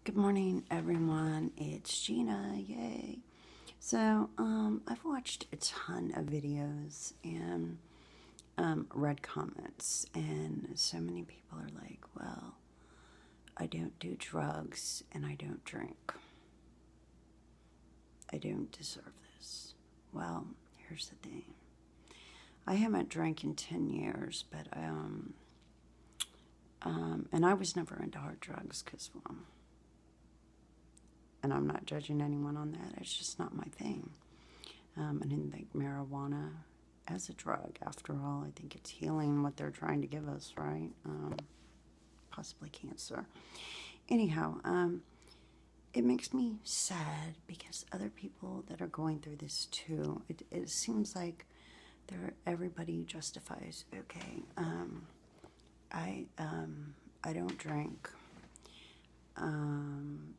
Good morning, everyone. It's Gina. Yay. So, I've watched a ton of videos and read comments, and so many people are like, well, I don't do drugs and I don't drink. I don't deserve this. Well, here's the thing. I haven't drank in 10 years, but, and I was never into hard drugs because, well, and I'm not judging anyone on that. It's just not my thing. I didn't think marijuana as a drug. After all, I think it's healing what they're trying to give us, right? Possibly cancer. Anyhow, it makes me sad because other people that are going through this too. It seems like everybody justifies. Okay, I don't drink.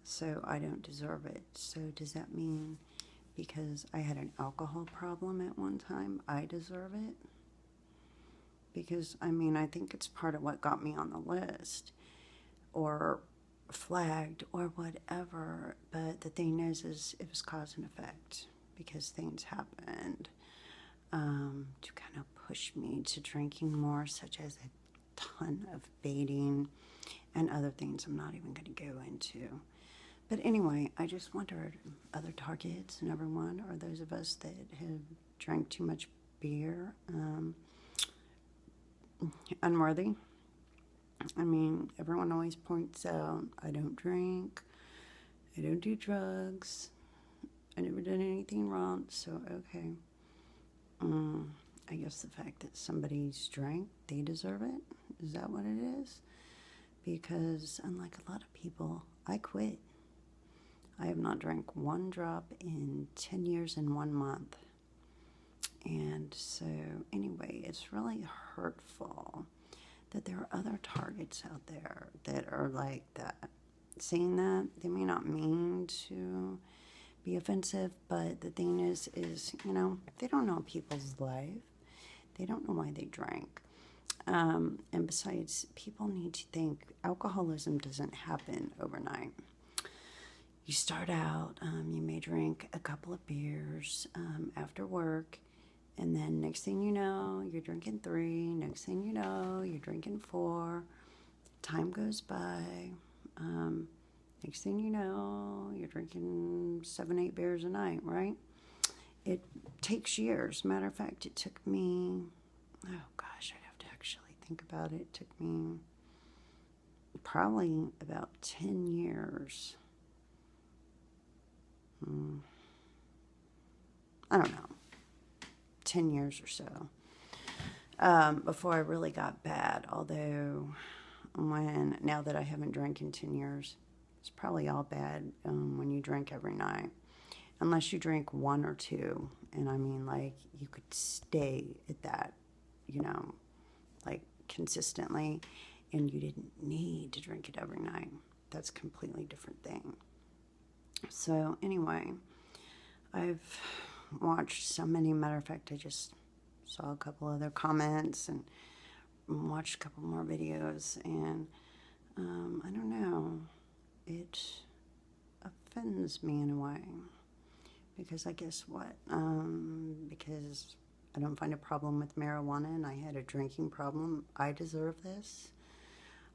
So I don't deserve it. So does that mean because I had an alcohol problem at one time, I deserve it? Because, I think it's part of what got me on the list or flagged or whatever. But the thing is it was cause and effect because things happened to kind of push me to drinking more, such as a ton of baiting and other things I'm not even going to go into. But anyway, I just wondered, other targets and everyone, or those of us that have drank too much beer, unworthy. Everyone always points out, I don't drink, I don't do drugs, I never did anything wrong, so okay. I guess the fact that somebody's drank, they deserve it? Is that what it is? Because unlike a lot of people, I quit. I have not drank one drop in 10 years and 1 month. And so, anyway, it's really hurtful that there are other targets out there that are like that. Saying that, they may not mean to be offensive, but the thing is, they don't know people's life. They don't know why they drank. And besides, people need to think alcoholism doesn't happen overnight. You start out, you may drink a couple of beers after work, and then next thing you know, you're drinking 3. Next thing you know, you're drinking 4. Time goes by. Next thing you know, you're drinking 7, 8 beers a night, right? It takes years. Matter of fact, it took me, oh gosh, I'd have to actually think about it. It took me probably about 10 years. I don't know, 10 years or so, before I really got bad. Although, now that I haven't drank in 10 years, it's probably all bad when you drink every night. Unless you drink 1 or 2, and you could stay at that, consistently, and you didn't need to drink it every night. That's a completely different thing. So anyway, I've watched so many. Matter of fact, I just saw a couple other comments and watched a couple more videos, and I don't know, it offends me in a way. Because I guess what? Because I don't find a problem with marijuana and I had a drinking problem. I deserve this.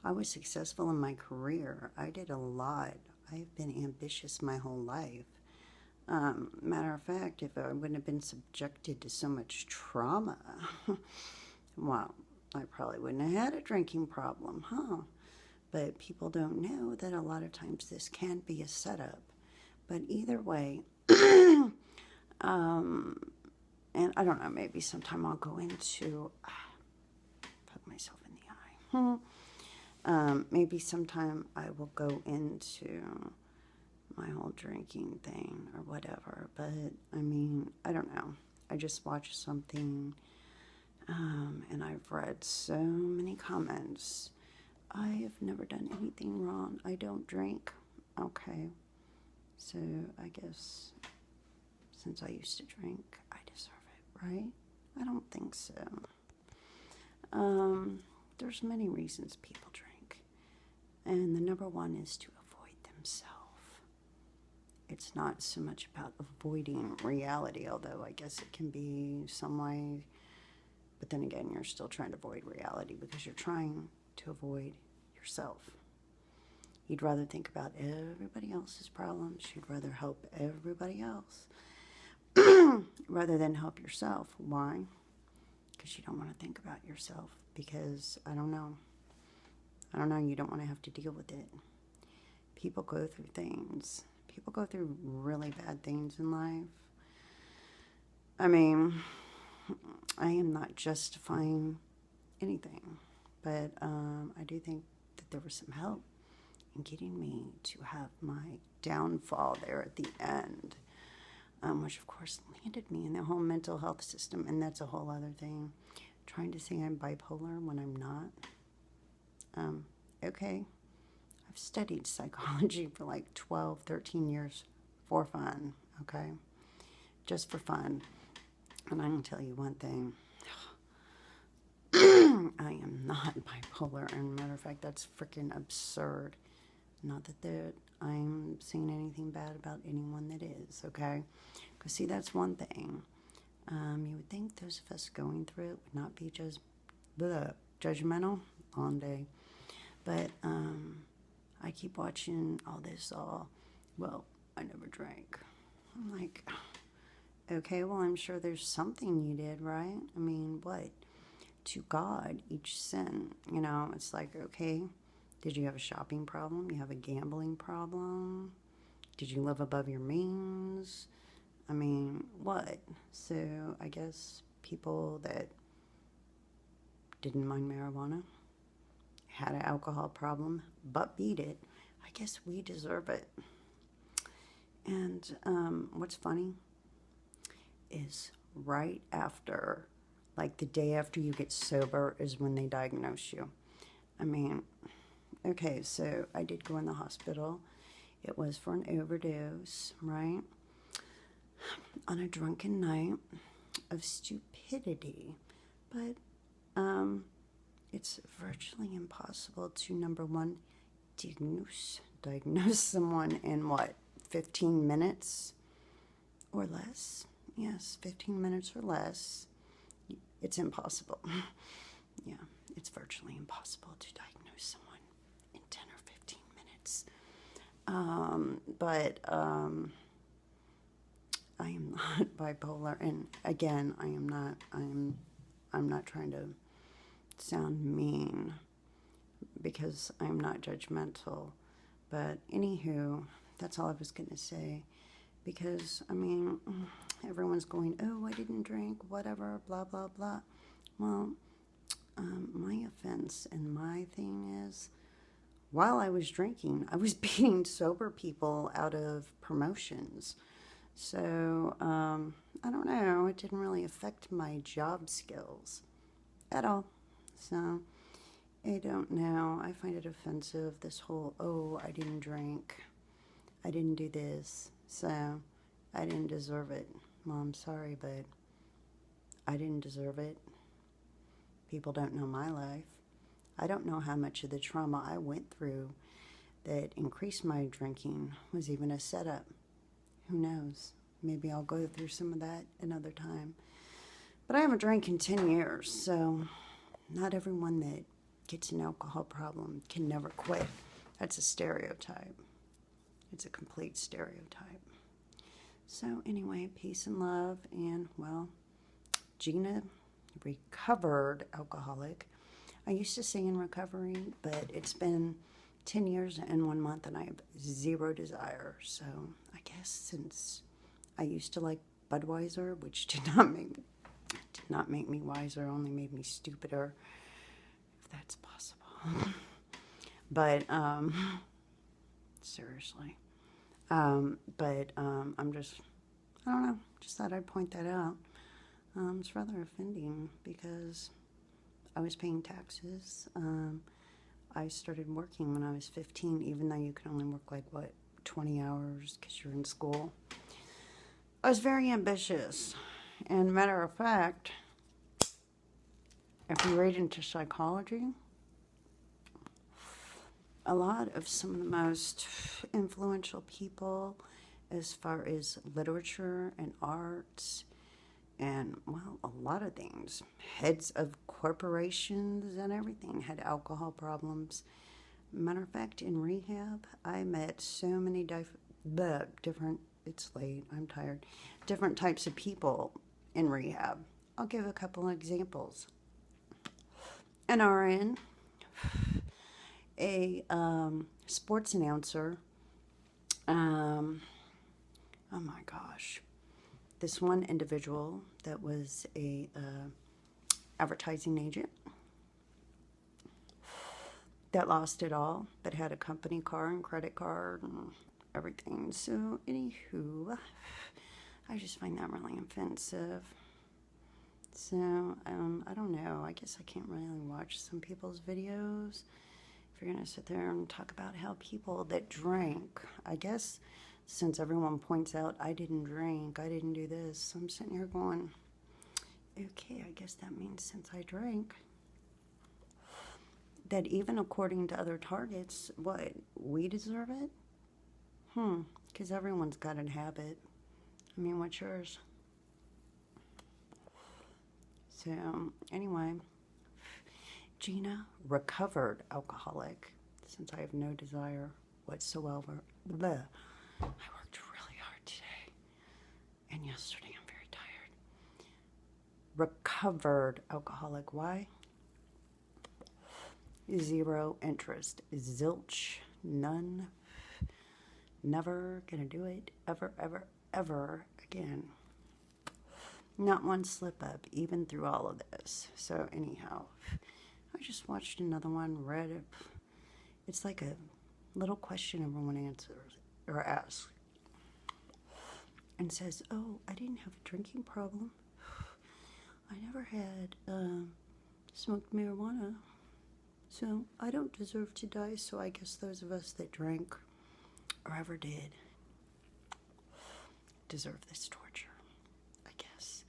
I was successful in my career. I did a lot. I've been ambitious my whole life. Matter of fact, if I wouldn't have been subjected to so much trauma, well, I probably wouldn't have had a drinking problem, huh? But people don't know that a lot of times this can be a setup. But either way, and I don't know, maybe sometime I'll go into, poke myself in the eye. Maybe sometime I will go into my whole drinking thing or whatever. But, I don't know. I just watched something, and I've read so many comments. I have never done anything wrong. I don't drink. Okay. So, I guess since I used to drink, I deserve it, right? I don't think so. There's many reasons people drink. And the number one is to avoid themselves. it's not so much about avoiding reality, although I guess it can be some way. But then again, you're still trying to avoid reality because you're trying to avoid yourself. You'd rather think about everybody else's problems. You'd rather help everybody else rather than help yourself. Why? Because you don't want to think about yourself. Because, I don't know, you don't want to have to deal with it. People go through things. People go through really bad things in life. I mean, I am not justifying anything, but I do think that there was some help in getting me to have my downfall there at the end, which of course landed me in the whole mental health system, and that's a whole other thing. Trying to say I'm bipolar when I'm not. Okay, I've studied psychology for like 12, 13 years for fun, okay? Just for fun. And I can tell you one thing. I am not bipolar, and matter of fact, that's freaking absurd. Not that I'm saying anything bad about anyone that is, okay? Because, see, that's one thing. You would think those of us going through it would not be just judgmental all day. But I keep watching all this well, I never drank. I'm like, okay, well, I'm sure there's something you did, right? I mean, what? To God, each sin, it's like, okay, did you have a shopping problem? You have a gambling problem? Did you live above your means? I mean, what? So I guess people that didn't mind marijuana, had an alcohol problem, but beat it, I guess we deserve it. And what's funny is right after, like the day after you get sober is when they diagnose you. I mean, okay, so I did go in the hospital. It was for an overdose, right? On a drunken night of stupidity. But it's virtually impossible to, number one, diagnose someone in 15 minutes or less? Yes, 15 minutes or less. It's impossible. Yeah, it's virtually impossible to diagnose someone in 10 or 15 minutes. But I am not bipolar, and again, I'm not trying to sound mean because I'm not judgmental. But anywho, that's all I was going to say. Because, I mean, everyone's going, oh, I didn't drink, whatever, blah, blah, blah. Well, my offense and my thing is, while I was drinking, I was beating sober people out of promotions. So, I don't know, it didn't really affect my job skills at all. So, I don't know. I find it offensive, this whole, oh, I didn't drink, I didn't do this, so I didn't deserve it. Well, I'm sorry, but I didn't deserve it. People don't know my life. I don't know how much of the trauma I went through that increased my drinking was even a setup. Who knows? Maybe I'll go through some of that another time. But I haven't drank in 10 years, so not everyone that gets an alcohol problem can never quit. That's a stereotype. It's a complete stereotype. So anyway, peace and love, and well, Gina, recovered alcoholic. I used to say in recovery, but it's been 10 years and 1 month, and I have zero desire. So I guess since I used to like Budweiser, which did not make me wiser, only made me stupider, if that's possible. But seriously. I'm just, I don't know, just thought I'd point that out. It's rather offending because I was paying taxes. I started working when I was 15, even though you can only work 20 hours because you're in school. I was very ambitious. And matter of fact, if you read into psychology, a lot of some of the most influential people as far as literature and arts and, well, a lot of things. Heads of corporations and everything had alcohol problems. Matter of fact, in rehab, I met so many different, it's late, I'm tired, different types of people in rehab. I'll give a couple of examples. An RN, a sports announcer, oh my gosh, this one individual that was a advertising agent that lost it all, but had a company car and credit card and everything. So, anywho, I just find that really offensive. So, I don't know. I guess I can't really watch some people's videos. If you're going to sit there and talk about how people that drank, I guess since everyone points out I didn't drink, I didn't do this, I'm sitting here going, okay, I guess that means since I drank, that even according to other targets, what, we deserve it? Because everyone's got a habit. I mean, what's yours? So, anyway, Gina, recovered alcoholic, since I have no desire whatsoever. Bleh. I worked really hard today, and yesterday I'm very tired. Recovered alcoholic, why? Zero interest, zilch, none, never gonna do it, ever, ever, ever again. Not one slip up, even through all of this. So anyhow, I just watched another one, read it. It's like a little question everyone answers or asks and says, oh, I didn't have a drinking problem. I never had smoked marijuana. So I don't deserve to die, so I guess those of us that drank or ever did deserve this torture, I guess.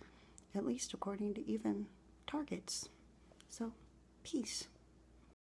At least according to even targets. So, peace.